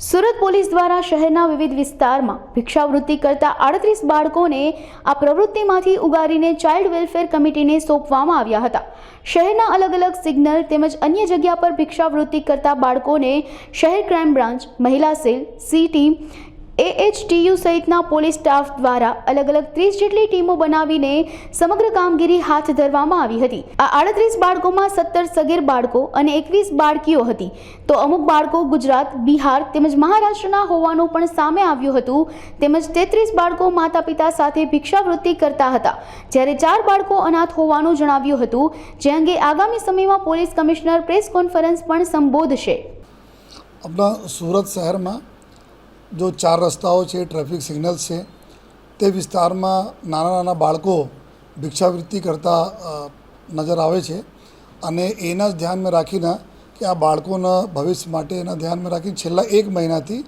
Surat police દ્વારા શહેરના વિવિધ વિસ્તારમાં ભિક્ષાવૃત્તિ કરતા 38 બાળકોને આ પ્રવૃત્તિમાંથી ઉગારીને ચાઇલ્ડ વેલફેર કમિટીને સોંપવામાં આવ્યા હતા। શહેરના અલગ અલગ સિગ્નલ તેમજ અન્ય જગ્યા પર ભિક્ષાવૃત્તિ કરતા બાળકોને શહેર ક્રાઇમ બ્રાન્ચ, મહિલા સેલ, સી ટીમ, AHTU સહિતના પોલીસ સ્ટાફ દ્વારા અલગ અલગ 30 જેટલી ટીમો બનાવીને સમગ્ર કામગીરી હાથ ધરવામાં આવી હતી। આ 38 બાળકોમાં 17 સગીર બાળકો અને 21 બાળકીઓ હતી, તો અમુક બાળકો ગુજરાત, બિહાર તેમજ મહારાષ્ટ્રના હોવાનું પણ સામે આવ્યું હતું। તેમજ 33 બાળકો માતા પિતા સાથે ભિક્ષાવૃત્તિ કરતા હતા, જ્યારે 4 બાળકો અનાથ હોવાનું જણાવ્યું હતું, જે અંગે આગામી સમયમાં પોલીસ કમિશનર પ્રેસ કોન્ફરન્સ પણ સંબોધશે। अपना सूरत शहर में जो 4 रस्ताओं है, ट्रैफिक सिग्नल्स है, ते विस्तार में नाना नाना बाळको भिक्षावृत्ति करता नजर आवे छे अने एना ज ध्यान में राखीने कि आ बाळकोना भविष्य माटे एना ध्यान में राखी छेल्ला 1 महीनाथी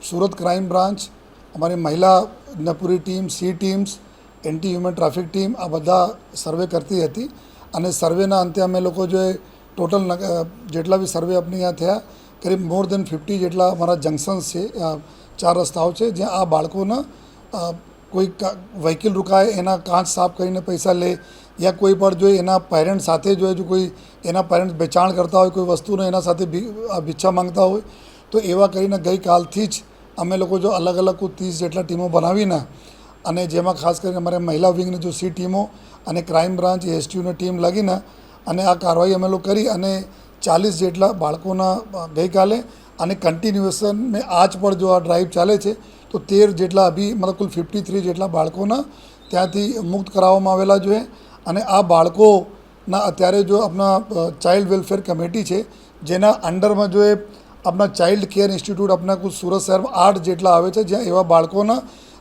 सूरत क्राइम ब्रांच, अमारी महिला पूरी team, C teams, anti human traffic team आ बधा सर्वे करती हती अने सर्वेना अंते अमे लोको जो टोटल जेटला भी सर्वे अपने यहाँ थया करीब मोर देन 50 जेटला हमारा जंक्शन्स है, 4 रस्ताओं है ज्यां आ बाळकोना कोई व्हीकल रुकाए एना कांच साफ करीने पैसा ले या कोई पर जो एना पेरेंट्स साथे जो कोई एना पेरेंट्स बेचाण करता हो, कोई वस्तुनो एना साथे भिक्षा मांगता हो, तो एवा करीने गई कालथी ज अमे लोको जो अलग अलग कुछ 30 जेटला टीमों बनावीने अने जेमां खास करीने अमारे महिला विंगनी जो सी टीमों अने क्राइम ब्रांच AHTU ने टीम लगीने अने आ कार्रवाई अमे लोग करी अने 40 जेटला बाळकोना गई काले अने कंटिन्यूएशन में आज पर जो आ ड्राइव चाले छे तो 13 जेटला अभी मतलब कुल 53 जेटला बाळकोना त्यांथी मुक्त कराववामां आवेला जो है अने आ बाळकोना अत्यारे जो अपना चाइल्ड वेलफेर कमिटी है जेना अंडर में जो है अपना चाइल्ड केयर इंस्टीट्यूट अपना कुछ सूरत शहर में 8 जेटला आवे छे ज्यां एवा बाळकोना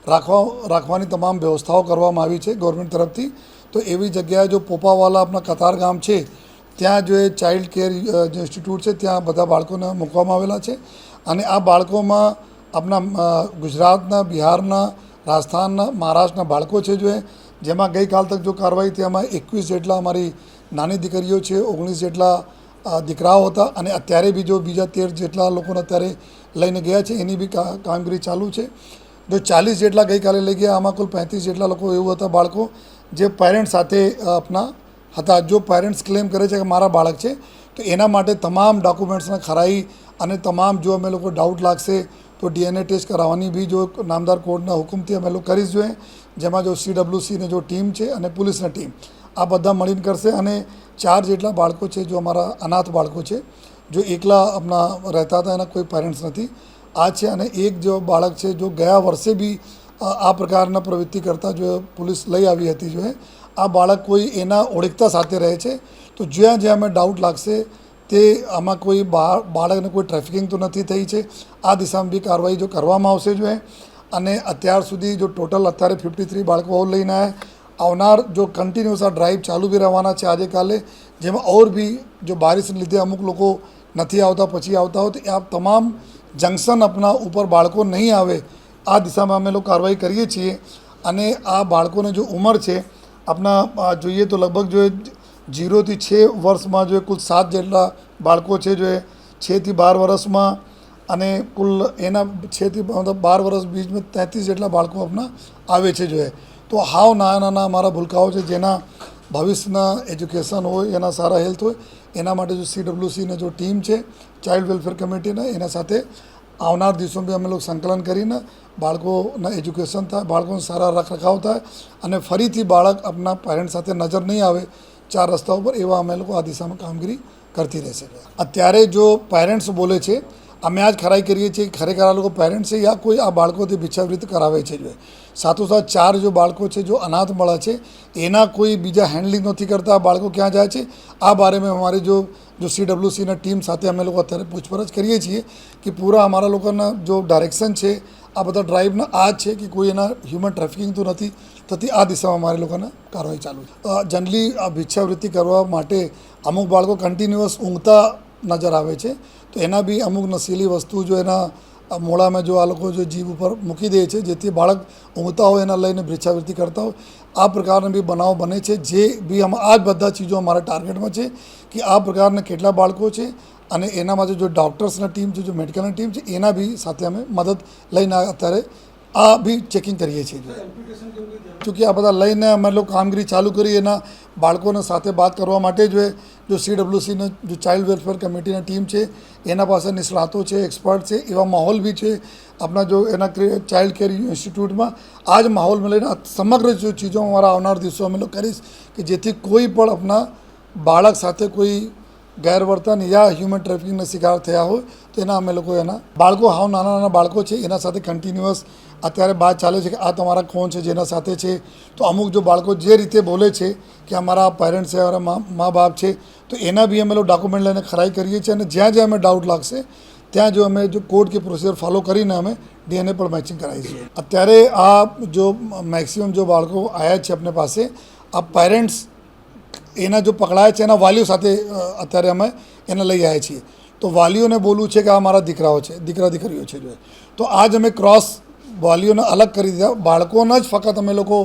राखवानी तमाम व्यवस्थाओं करवामां आवी छे गवर्नमेंट तरफथी। तो एवी जग्याए जो पोपावाला अपना कतार गाम है ત્યાં जो चाइल्ड केयर जो इंस्टीट्यूट है ત્યાં બધા બાળકોને મૂકવામાં આવેલા છે અને આ બાળકોમાં આપણા ગુજરાતના, બિહારના, રાજસ્થાનના, મહારાષ્ટ્રના બાળકો છે જો જેમાં ગઈકાલ તક જો કાર્યવાહી તેમાં 21 જેટલા અમારી નાની દીકરીઓ છે, 19 જેટલા દીકરાઓ હતા અને અત્યારે બી જો બીજા 13 જેટલા લોકોને અત્યારે લઈને ગયા છે એની બી કામગીરી ચાલુ છે। જો 40 જેટલા ગઈકાલે લઈ ગયા, આમાં કુલ 35 જેટલા લોકો એવું હતા બાળકો જે પેરેન્ટ્સ સાથે अपना હતા। જો પેરેન્ટ્સ ક્લેમ કરે છે કે મારા બાળક છે તો એના માટે તમામ ડોક્યુમેન્ટ્સને ખરાઈ અને તમામ જો અમે લોકો ડાઉટ લાગશે તો DNA ટેસ્ટ કરાવવાની બી જો નામદાર કોર્ટના હુકમથી અમે લોકો કરી જોઈએ, જેમાં જો CWC ને જો ટીમ છે અને પોલીસની ટીમ આ બધા મળીને કરશે। અને 4 જેટલા બાળકો છે જો અમારા અનાથ બાળકો છે, જો એકલા अपना રહેતા હતા, એના કોઈ પેરેન્ટ્સ નથી આ છે। અને એક જો બાળક છે જો ગયા વર્ષે બી આ પ્રકારના પ્રવૃત્તિ કરતા જો પોલીસ લઈ આવી હતી જો आ बाळक कोई एना ओळखता साथे रहे छे तो ज्यां ज्यां अमे डाउट लागशे ते आमां कोई बाळकने कोई ट्रेफिकिंग तो नहीं थई छे आ दिशामां बी कार्रवाई जो करवामां आवशे जो अने अत्यार सुधी जो टोटल अत्यारे 53 बाळको लईने आवनार जो कंटिन्यूअस आ ड्राइव चालू बी रहवाना छे आजे काले, जेमां और भी जो बारिशने लीधे अमुक लोको नहीं आवता पछी आवता हो तो आ तमाम जंक्शन अपना ऊपर बाळको नहीं आवे आ दिशामां अमे लोग कार्रवाई करीए छीए। अने आ बाळकोने जो उमर छे अपना જોઈએ तो लगभग जो 0 થી 6 वर्ष में जो कुल 7 जेटला बाळको है जो 6 થી 12 वर्ष में अने कुल एना 6 થી 12 वर्ष बीच में 33 जेटला बाळको अपना आवे छे जो तो हाव नाना नाना अमारा भूलकाओ है जेना भविष्यना एज्युकेशन हो एना सारा हेल्थ हो एना माटे जो CWC ने जो टीम है चाइल्ड वेलफेर कमिटी ने एना साथे આવનાર દિવસોમાં બી અમે લોકો સંકલન કરીને બાળકોના એજ્યુકેશન થાય, બાળકોને સારા રખરખાવ થાય અને ફરીથી બાળક આપણા પેરેન્ટ્સ સાથે નજર નહીં આવે 4 રસ્તાઓ પર, એવા અમે લોકો આ દિશામાં કામગીરી કરતી રહેશે। અત્યારે જો પેરેન્ટ્સ બોલે છે અમે આજ ખરાઈ કરીએ છીએ ખરેખર આ લોકો પેરેન્ટ્સ છે યા કોઈ આ બાળકોથી ભિક્ષાવૃત્તિ કરાવે છે જો સાથોસાથ 4 जो बाळको है जो अनाथ મળે છે એના કોઈ બીજા હેન્ડલિંગ નથી કરતા, બાળકો ક્યાં જાય છે આ બારે में हमारे जो CWC ना टीम साथ अमे लोग अत्यारे पूछपरछ करीए छीए कि पूरा अमारा लोकोना जो डायरेक्शन है आ बधा ड्राइवना आज है कि कोई एना ह्यूमन ट्रेफिकिंग तो नहीं थती आ दिशामां अमारे लोकोने कार्रवाई चालू है। जनरली आ भिक्षावृत्ति करवा माटे अमुक बाळको कंटिन्यूअस ऊँघता नजर आवे छे तो एना बी अमुक नशीली वस्तु जो एना મોડામાં જો આ લોકો જો જીભ ઉપર મૂકી દે છે, જેથી બાળક ઊંઘતા હોય એના લઈને ભિક્ષાવૃત્તિ કરતા હોય, આ પ્રકારના બી બનાવો બને છે. જે બી આ જ બધા ચીજો અમારા ટાર્ગેટમાં છે કે આ પ્રકારના કેટલા બાળકો છે અને એના માટે જો ડૉક્ટર્સની ટીમ છે, જો મેડિકલની ટીમ છે, એના બી સાથે અમે મદદ લઈને અત્યારે આ બી ચેકિંગ કરીએ છીએ. ચૂંકि આ બધા લઈને અમે લોકો કામગીરી ચાલુ કરી એના બાળકોને સાથે વાત કરવા માટે જો CWCની જો ચાઇલ્ડ વેલફેર કમિટીની ટીમ છે એના પાસે નિષ્ણાતો છે, એક્સપર્ટ છે, એવા માહોલ બી છે આપણા જો એના ચાઇલ્ડ કેર ઇન્સ્ટિટ્યૂટમાં. આ જ માહોલમાં લઈને સમગ્ર જો ચીજો અમારા આવનાર દિવસો અમે લોકો કરીશ કે જેથી કોઈ પણ આપણા બાળક સાથે કોઈ ગેરવર્તન યા હ્યુમન ટ્રાફિકિંગના શિકાર થયા હોય તો એના અમે લોકો એના બાળકો હાવ નાના નાના બાળકો છે એના સાથે કન્ટિન્યુઅસ અત્યારે વાત ચાલે છે કે આ તમારા કોણ છે જેના સાથે છે. તો અમુક જો બાળકો જે રીતે બોલે છે કે અમારા પેરેન્ટ્સ છે, અમારા મા બાપ છે, તો એના બી અમે લોકો ડોક્યુમેન્ટ લઈને ખરાઈ કરીએ છીએ અને જ્યાં જ્યાં અમે ડાઉટ લાગશે ત્યાં જો અમે જો કોર્ટ કે પ્રોસિજર ફોલો કરીને અમે DNA પણ મેચિંગ કરાવીશું. અત્યારે આ જો મેક્સિમમ જો બાળકો આવ્યા છે આપને પાસે, આ પેરેન્ટ્સ એના જો પકડાયા છે એના વાલીઓ સાથે અત્યારે અમે એને લઈ આવ્યા છીએ. તો વાલીઓને બોલવું છે કે આ મારા દીકરાઓ છે, દીકરા દીકરીઓ છે. તો આજ અમે ક્રોસ વાલીઓને અલગ કરી દીધા. બાળકોને જ ફક્ત અમે લોકો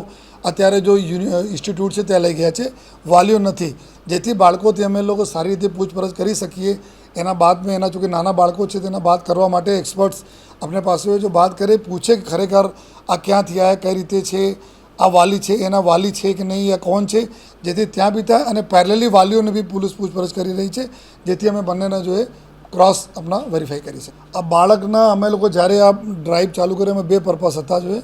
અત્યારે જો ઇન્સ્ટિટ્યૂટ છે ત્યાં લઈ ગયા છે, વાલીઓ નથી, જેથી બાળકોથી અમે લોકો સારી રીતે પૂછપરછ કરી શકીએ. એના બાદમાં એના જો કે નાના બાળકો છે તેના બાદ કરવા માટે એક્સપર્ટ્સ આપણે પાસે હોય, જો બાત કરે પૂછે કે ખરેખર આ ક્યાંથી આવ્યા, કઈ રીતે છે, આ વાલી છે, એના વાલી છે કે નહીં, આ કોણ છે, જેથી ત્યાં બી થાય. અને પેરેલલી વાલીઓને બી પોલીસ પૂછપરછ કરી રહી છે, જેથી અમે બંનેના જો એ ક્રોસ આપણા વેરીફાઈ કરી શકીએ. આ બાળકના અમે લોકો જ્યારે આ ડ્રાઈવ ચાલુ કરી અમે બે પર્પસ હતા. જોઈએ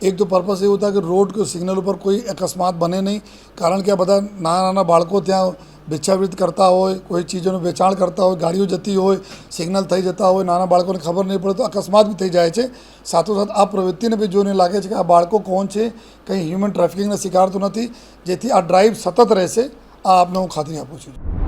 એક તો પર્પસ એવું હતા કે રોડ કે સિગ્નલ ઉપર કોઈ અકસ્માત બને નહીં, કારણ કે આ બધા નાના નાના બાળકો ત્યાં ભિક્ષાવૃત્તિ કરતા હોય, કોઈ ચીજોનું વેચાણ કરતા હોય, ગાડીઓ જતી હોય, સિગ્નલ થઈ જતા હોય, નાના બાળકોને ખબર નહીં પડે તો અકસ્માત બી થઈ જાય છે. સાથોસાથ આ પ્રવૃત્તિને બી જોઈને લાગે છે કે આ બાળકો કોણ છે, કંઈ હ્યુમન ટ્રાફિકિંગના શિકાર તો નથી, જેથી આ ડ્રાઈવ સતત રહેશે. આ આપને હું ખાતરી આપું છું.